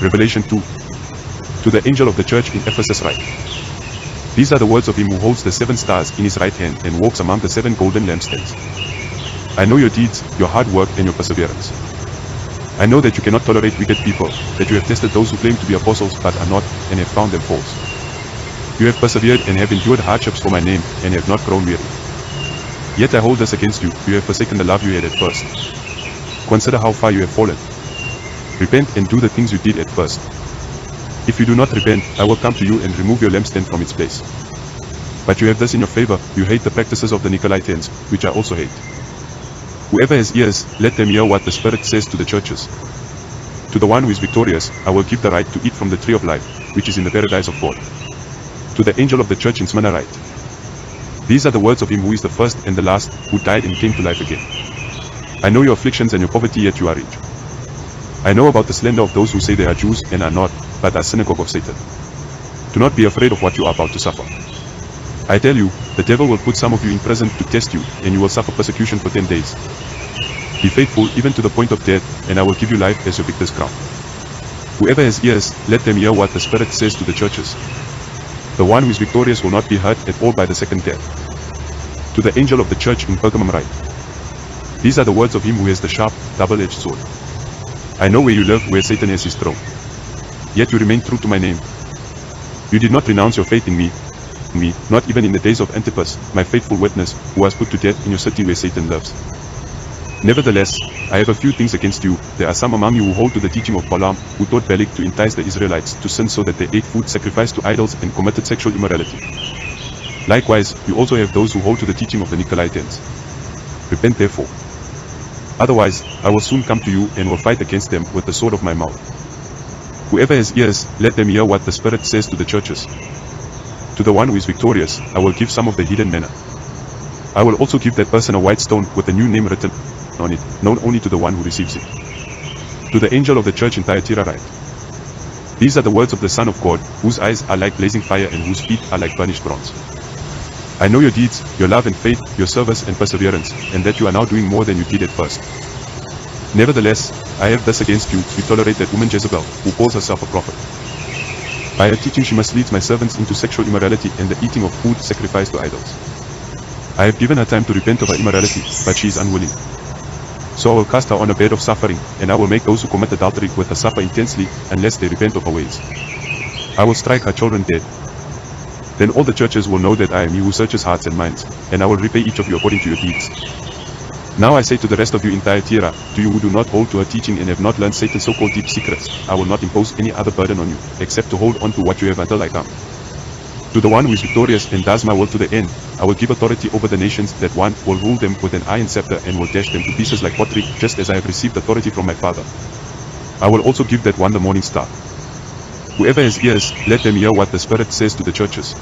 Revelation 2. To the angel of the church in Ephesus write. These are the words of him who holds the 7 stars in his right hand and walks among the 7 golden lampstands. I know your deeds, your hard work and your perseverance. I know that you cannot tolerate wicked people, that you have tested those who claim to be apostles but are not, and have found them false. You have persevered and have endured hardships for my name, and have not grown weary. Yet I hold this against you, you have forsaken the love you had at first. Consider how far you have fallen. Repent and do the things you did at first. If you do not repent, I will come to you and remove your lampstand from its place. But you have this in your favor, you hate the practices of the Nicolaitans, which I also hate. Whoever has ears, let them hear what the Spirit says to the churches. To the one who is victorious, I will give the right to eat from the tree of life, which is in the paradise of God. To the angel of the church in Smyrna write. These are the words of him who is the first and the last, who died and came to life again. I know your afflictions and your poverty, yet you are rich. I know about the slander of those who say they are Jews and are not, but are synagogue of Satan. Do not be afraid of what you are about to suffer. I tell you, the devil will put some of you in prison to test you, and you will suffer persecution for 10 days. Be faithful even to the point of death, and I will give you life as your victor's crown. Whoever has ears, let them hear what the Spirit says to the churches. The one who is victorious will not be hurt at all by the second death. To the angel of the church in Pergamum write. These are the words of him who has the sharp, double-edged sword. I know where you live, where Satan has his throne. Yet you remain true to my name. You did not renounce your faith in me, not even in the days of Antipas, my faithful witness, who was put to death in your city where Satan lives. Nevertheless, I have a few things against you. There are some among you who hold to the teaching of Balaam, who taught Balak to entice the Israelites to sin so that they ate food sacrificed to idols and committed sexual immorality. Likewise, you also have those who hold to the teaching of the Nicolaitans. Repent therefore. Otherwise, I will soon come to you and will fight against them with the sword of my mouth. Whoever has ears, let them hear what the Spirit says to the churches. To the one who is victorious, I will give some of the hidden manna. I will also give that person a white stone with a new name written on it, known only to the one who receives it. To the angel of the church in Thyatira write. These are the words of the Son of God, whose eyes are like blazing fire and whose feet are like burnished bronze. I know your deeds, your love and faith, your service and perseverance, and that you are now doing more than you did at first. Nevertheless, I have this against you, you tolerate that woman Jezebel, who calls herself a prophet. By her teaching she misleads my servants into sexual immorality and the eating of food sacrificed to idols. I have given her time to repent of her immorality, but she is unwilling. So I will cast her on a bed of suffering, and I will make those who commit adultery with her suffer intensely, unless they repent of her ways. I will strike her children dead. Then all the churches will know that I am he who searches hearts and minds, and I will repay each of you according to your deeds. Now I say to the rest of you in Thyatira, to you who do not hold to her teaching and have not learned Satan's so-called deep secrets, I will not impose any other burden on you, except to hold on to what you have until I come. To the one who is victorious and does my will to the end, I will give authority over the nations, that one will rule them with an iron scepter and will dash them to pieces like pottery, just as I have received authority from my Father. I will also give that one the morning star. Whoever has ears, let them hear what the Spirit says to the churches.